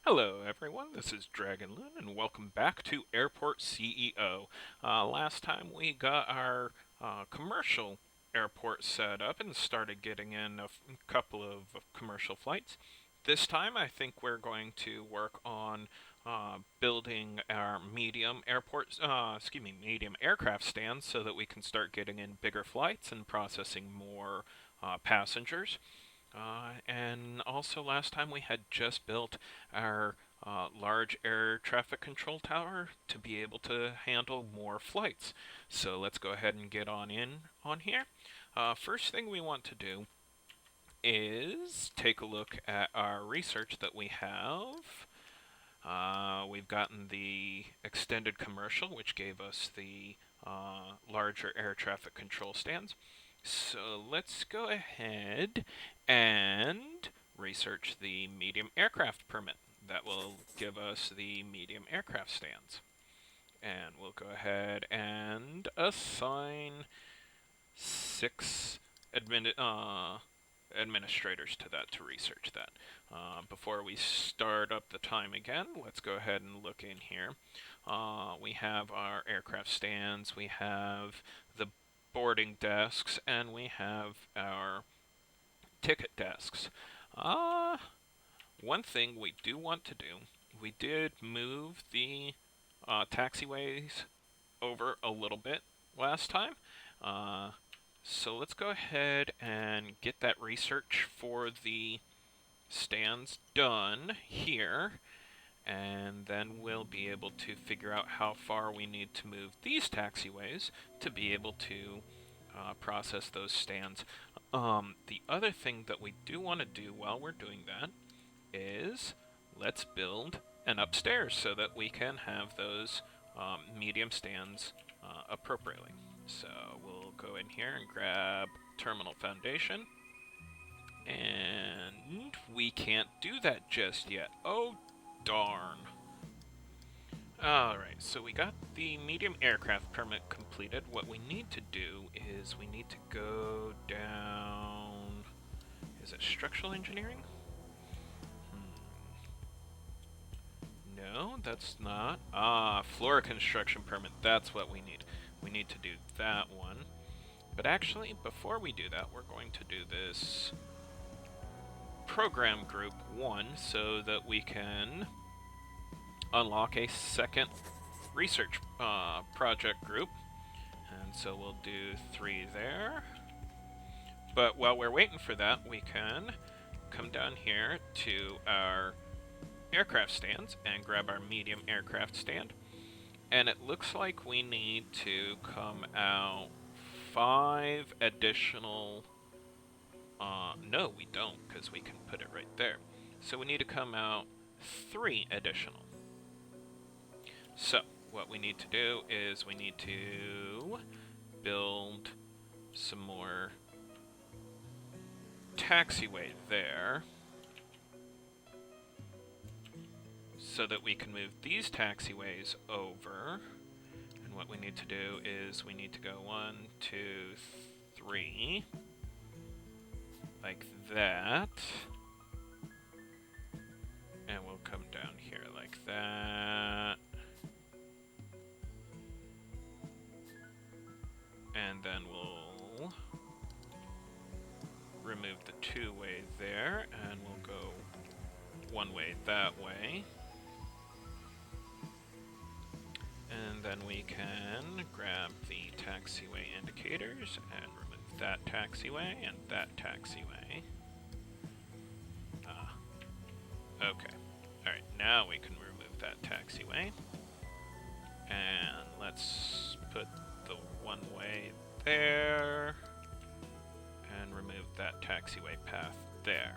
Hello everyone, this is DragonLoon and welcome back to Airport CEO. Last time we got our commercial airport set up and started getting in a couple of commercial flights. This time I think we're going to work on building our medium aircraft stands so that we can start getting in bigger flights and processing more passengers. And also last time we had just built our large air traffic control tower to be able to handle more flights. So let's go ahead and get on here. First thing we want to do is take a look at our research that we have. We've gotten the extended commercial, which gave us the larger air traffic control stands. So let's go ahead and research the medium aircraft permit. That will give us the medium aircraft stands. And we'll go ahead and assign 6 administrators to that to research that. Before we start up the time again, let's go ahead and look in here. We have our aircraft stands, we have the boarding desks, and we have our ticket desks. One thing we do want to do, we did move the taxiways over a little bit last time. So let's go ahead and get that research for the stands done here. And then we'll be able to figure out how far we need to move these taxiways to be able to process those stands. The other thing that we do want to do while we're doing that is let's build an upstairs so that we can have those medium stands appropriately. So we'll go in here and grab terminal foundation. And we can't do that just yet. Oh, darn. Alright, so we got the medium aircraft permit completed. What we need to do is we need to go down... Is it structural engineering? No, that's not. Floor construction permit. That's what we need. We need to do that one. But actually, before we do that, we're going to do this program group 1 so that we can unlock a second research project group. And so we'll do 3 there. But while we're waiting for that, we can come down here to our aircraft stands and grab our medium aircraft stand. And it looks like we need to come out 5 additional... no, we don't, because we can put it right there. So we need to come out 3 additional. So, what we need to do is we need to build some more taxiway there so that we can move these taxiways over. And what we need to do is we need to go 1, 2, 3, like that. And we'll come down here like that. And then we'll remove the 2-way there, and we'll go 1 way that way. And then we can grab the taxiway indicators and remove that taxiway and that taxiway. Okay. Alright, now we can remove that taxiway. And let's put the 1-way there. And remove that taxiway path there.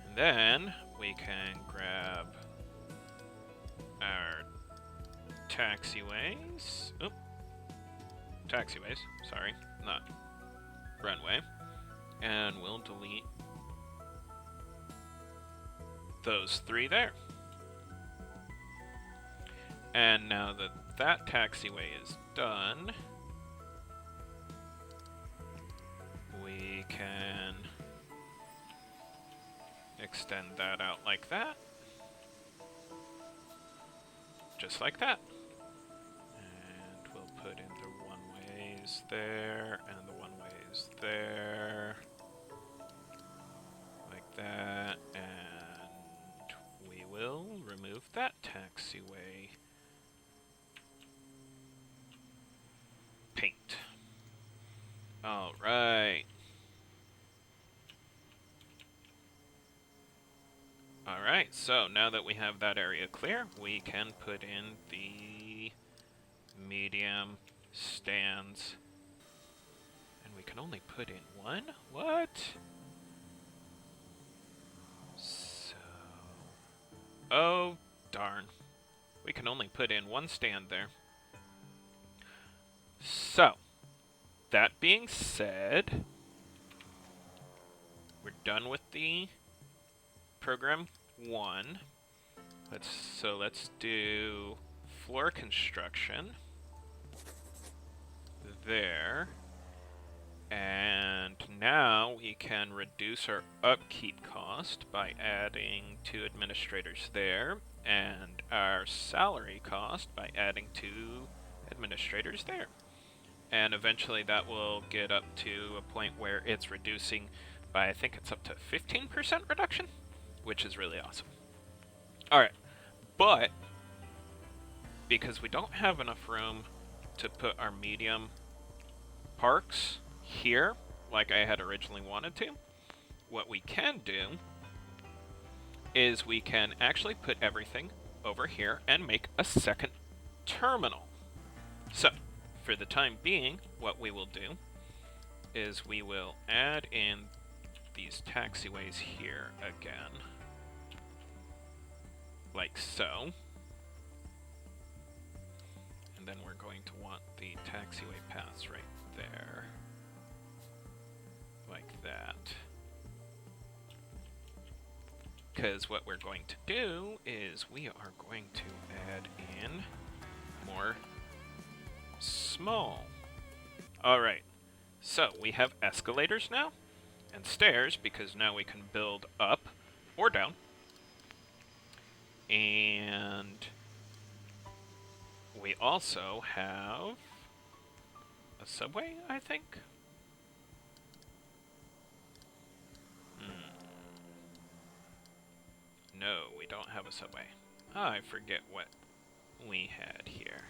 And then we can grab our taxiways. Oop. Taxiways, sorry, not runway. And we'll delete those 3 there. And now that that taxiway is done, we can extend that out like that. just like that. And we'll put in the one-ways there, and the one-ways there. Like that, and we will remove that taxiway paint. Alright. Alright, so now that we have that area clear, we can put in the medium stands. And we can only put in one? What? So... oh, darn. We can only put in one stand there. So, that being said, we're done with the program 1. Let's do floor construction there. And now we can reduce our upkeep cost by adding 2 administrators there, and our salary cost by adding 2 administrators there. And eventually that will get up to a point where it's reducing by, I think it's up to 15% reduction, which is really awesome. Alright, but because we don't have enough room to put our medium parks here, like I had originally wanted to, what we can do is we can actually put everything over here and make a second terminal. So, for the time being, what we will do is we will add in these taxiways here again, like so. And then we're going to want the taxiway paths right there, like that. Because what we're going to do is we are going to add in more small. Alright, so we have escalators now, and stairs, because now we can build up or down. And we also have a subway, I think? No, we don't have a subway. I forget what we had here.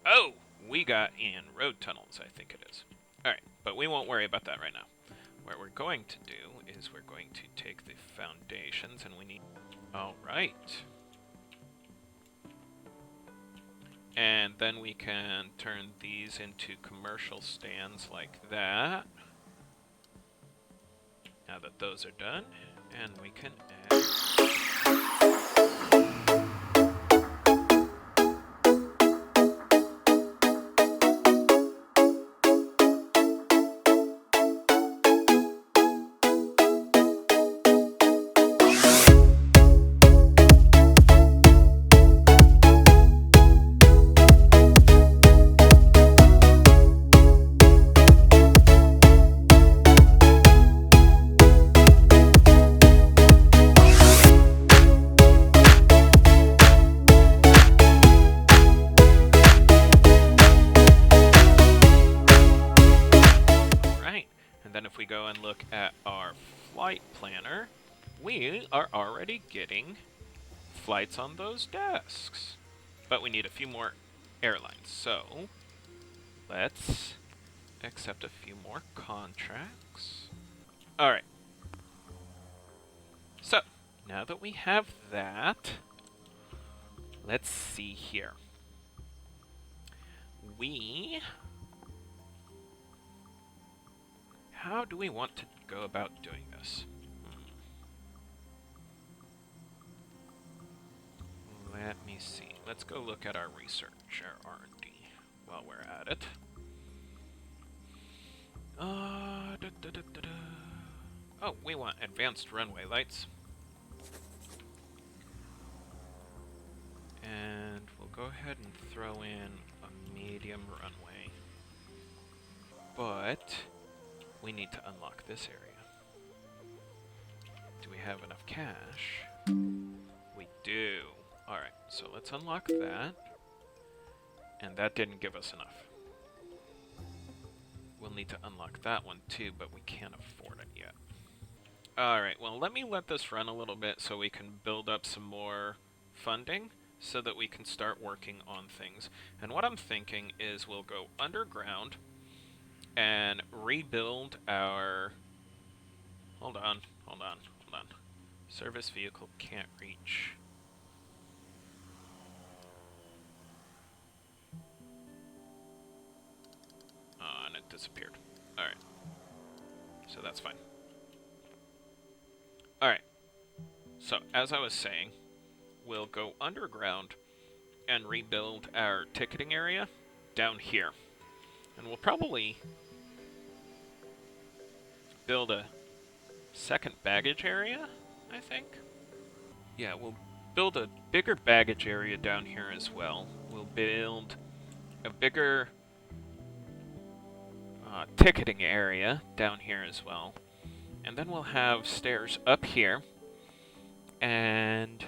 Oh! We got in road tunnels, I think it is. Alright, but we won't worry about that right now. What we're going to do is we're going to take the foundations, and we need... alright. And then we can turn these into commercial stands like that. Now that those are done, and we can add... if we go and look at our flight planner, we are already getting flights on those desks. But we need a few more airlines, so let's accept a few more contracts. Alright. So, now that we have that, let's see here. How do we want to go about doing this? Let me see. Let's go look at our research, our R&D, while we're at it. Oh, we want advanced runway lights. And we'll go ahead and throw in a medium runway. But we need to unlock this area. Do we have enough cash? We do. Alright, so let's unlock that. And that didn't give us enough. We'll need to unlock that one too, but we can't afford it yet. Alright, well let this run a little bit so we can build up some more funding so that we can start working on things. And what I'm thinking is we'll go underground and rebuild our... Hold on. Service vehicle can't reach. And it disappeared. Alright. So that's fine. Alright. So, as I was saying, we'll go underground and rebuild our ticketing area down here. And we'll probably build a second baggage area, I think. Yeah, we'll build a bigger baggage area down here as well. We'll build a bigger ticketing area down here as well. And then we'll have stairs up here. And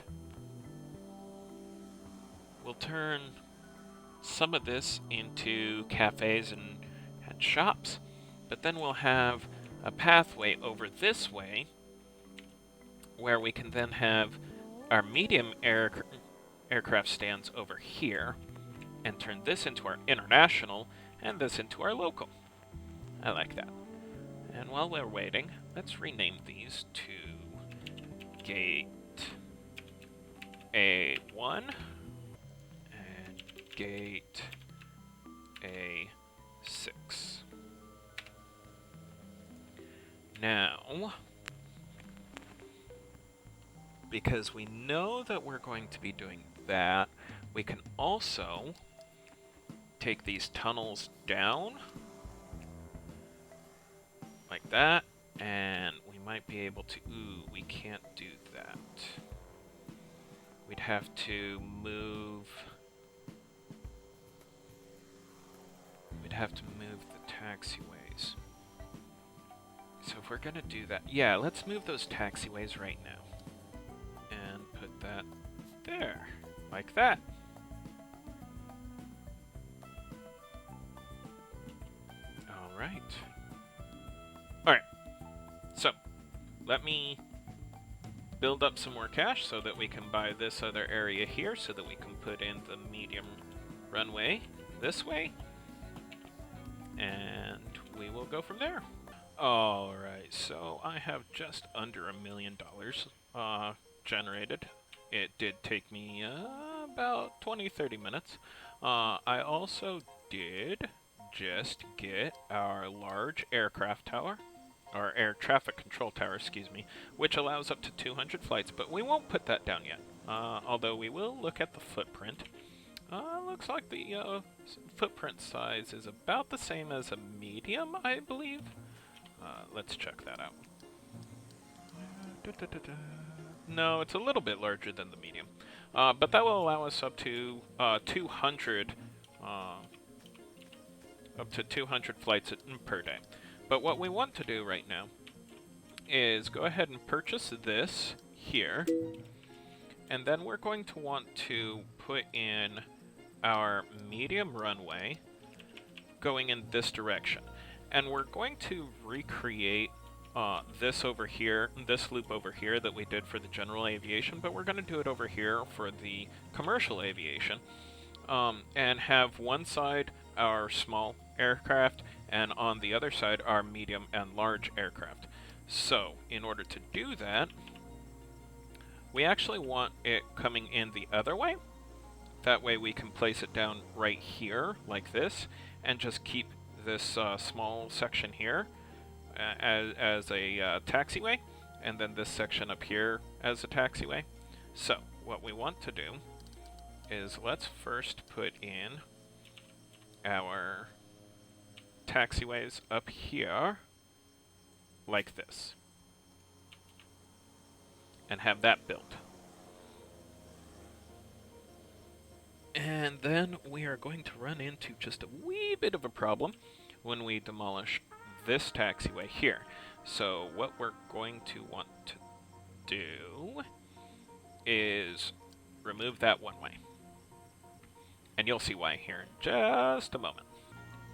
we'll turn some of this into cafes and shops. But then we'll have a pathway over this way where we can then have our medium aircraft stands over here and turn this into our international and this into our local. I like that. And while we're waiting, let's rename these to Gate A1 and Gate A6. Now, because we know that we're going to be doing that, we can also take these tunnels down like that, and we might be able to... Ooh, we can't do that. We'd have to move... We'd have to move the taxiways. So if we're gonna do that... Yeah, let's move those taxiways right now. And put that there. Like that. Alright. Alright. So, let me build up some more cash so that we can buy this other area here so that we can put in the medium runway this way. And we will go from there. Alright, so I have just under $1 million generated. It did take me about 20-30 minutes. I also did just get our large aircraft tower, or air traffic control tower, excuse me, which allows up to 200 flights, but we won't put that down yet. Although we will look at the footprint. Looks like the footprint size is about the same as a medium, I believe. Let's check that out. No, it's a little bit larger than the medium. But that will allow us up to 200 flights per day. But what we want to do right now is go ahead and purchase this here. And then we're going to want to put in our medium runway going in this direction. And we're going to recreate this over here, this loop over here that we did for the general aviation, but we're going to do it over here for the commercial aviation. And have one side our small aircraft, and on the other side our medium and large aircraft. So, in order to do that, we actually want it coming in the other way. That way we can place it down right here, like this, and just keep this small section here as a taxiway, and then this section up here as a taxiway. So, what we want to do is let's first put in our taxiways up here, like this, and have that built. And then we are going to run into just a wee bit of a problem when we demolish this taxiway here. So what we're going to want to do is remove that one way. And you'll see why here in just a moment.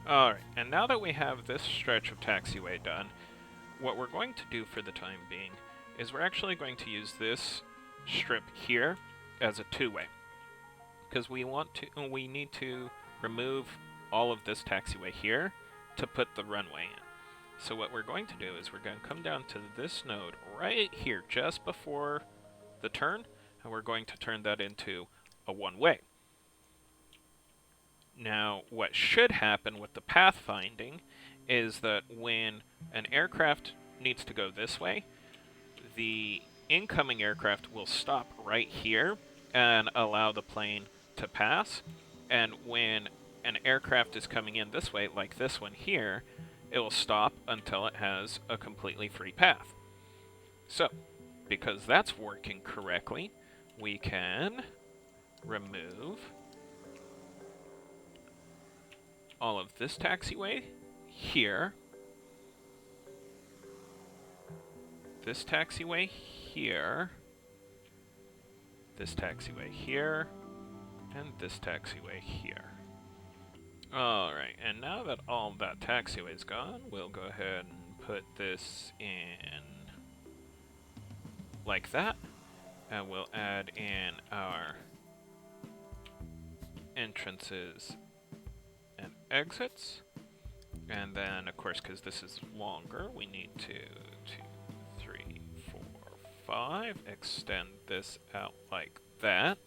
Alright, and now that we have this stretch of taxiway done, what we're going to do for the time being is we're actually going to use this strip here as a two-way. Because we need to remove all of this taxiway here to put the runway in. So what we're going to do is we're going to come down to this node right here just before the turn, and we're going to turn that into a one-way. Now, what should happen with the pathfinding is that when an aircraft needs to go this way, the incoming aircraft will stop right here and allow the plane to pass. And when an aircraft is coming in this way, like this one here, it will stop until it has a completely free path. So, because that's working correctly, we can remove all of this taxiway here, this taxiway here, this taxiway here, and this taxiway here. Alright, and now that all that taxiway is gone, we'll go ahead and put this in like that, and we'll add in our entrances and exits. And then, of course, because this is longer, we need to 2, 3, 4, 5, extend this out like that.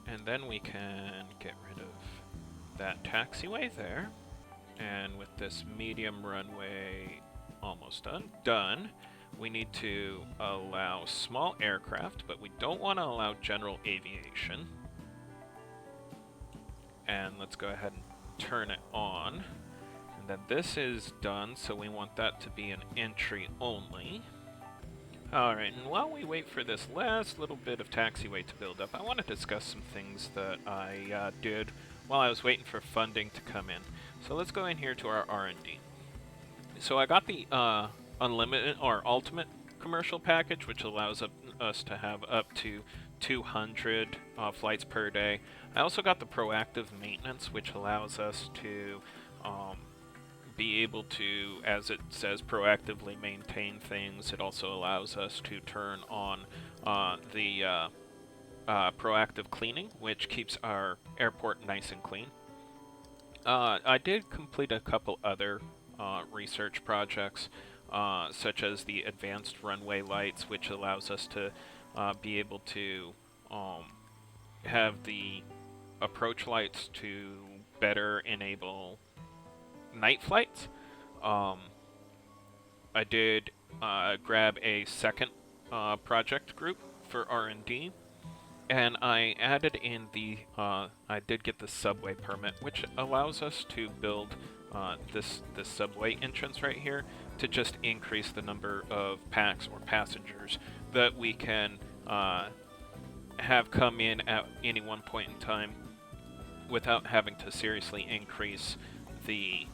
And then we can get rid of that taxiway there. And with this medium runway almost done, we need to allow small aircraft, but we don't want to allow general aviation. And let's go ahead and turn it on. And then this is done, so we want that to be an entry only. Alright, and while we wait for this last little bit of taxiway to build up, I want to discuss some things that I did while I was waiting for funding to come in. So let's go in here to our R&D. So I got the unlimited or ultimate commercial package, which allows us to have up to 200 flights per day. I also got the proactive maintenance, which allows us to be able to, as it says, proactively maintain things. It also allows us to turn on the proactive cleaning, which keeps our airport nice and clean. I did complete a couple other research projects, such as the advanced runway lights, which allows us to be able to have the approach lights to better enable night flights. I did grab a second project group for R&D, and I added in the I did get the subway permit, which allows us to build this subway entrance right here to just increase the number of packs or passengers that we can have come in at any one point in time without having to seriously increase the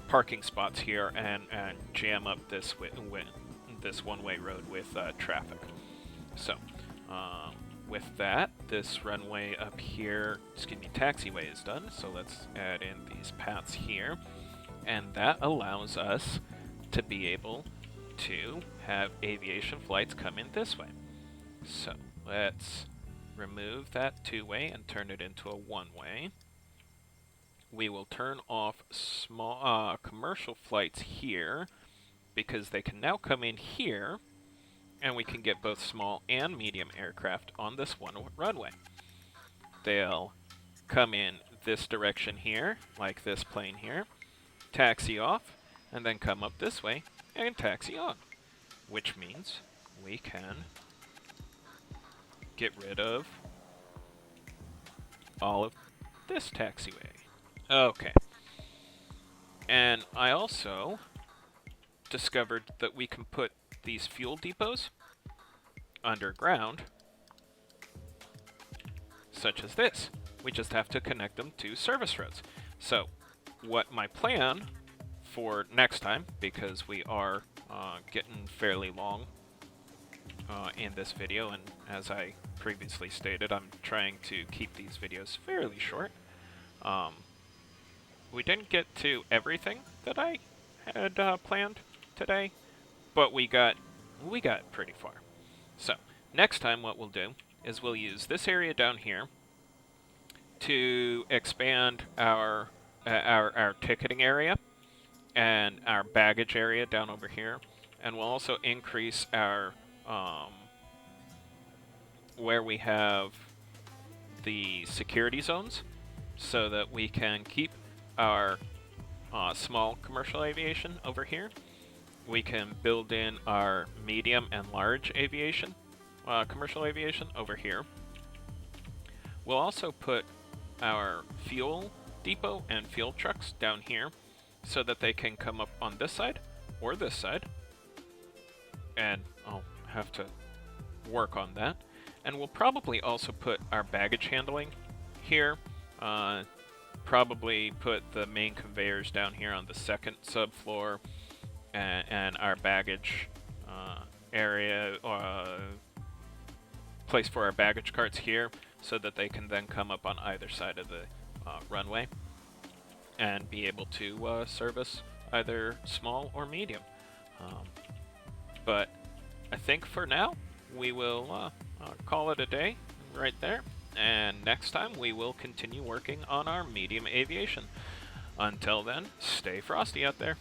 parking spots here and jam up this one-way road with traffic. So, with that, this runway up here, taxiway is done. So let's add in these paths here, and that allows us to be able to have aviation flights come in this way. So let's remove that two-way and turn it into a one-way. We will turn off small commercial flights here because they can now come in here, and we can get both small and medium aircraft on this one runway. They'll come in this direction here, like this plane here, taxi off, and then come up this way and taxi on, which means we can get rid of all of this taxiway. Okay. And I also discovered that we can put these fuel depots underground, such as this. We just have to connect them to service roads. So, what my plan for next time, because we are getting fairly long in this video, and as I previously stated, I'm trying to keep these videos fairly short. We didn't get to everything that I had planned today, but we got pretty far. So next time what we'll do is we'll use this area down here to expand our ticketing area and our baggage area down over here, and we'll also increase our where we have the security zones so that we can keep our small commercial aviation over here. We can build in our medium and large aviation, commercial aviation over here. We'll also put our fuel depot and fuel trucks down here so that they can come up on this side or this side. And I'll have to work on that. And we'll probably also put our baggage handling here. Probably put the main conveyors down here on the second subfloor, and our baggage area, place for our baggage carts here, so that they can then come up on either side of the runway and be able to service either small or medium. But I think for now we will call it a day right there, and next time we will continue working on our medium aviation. Until then, stay frosty out there.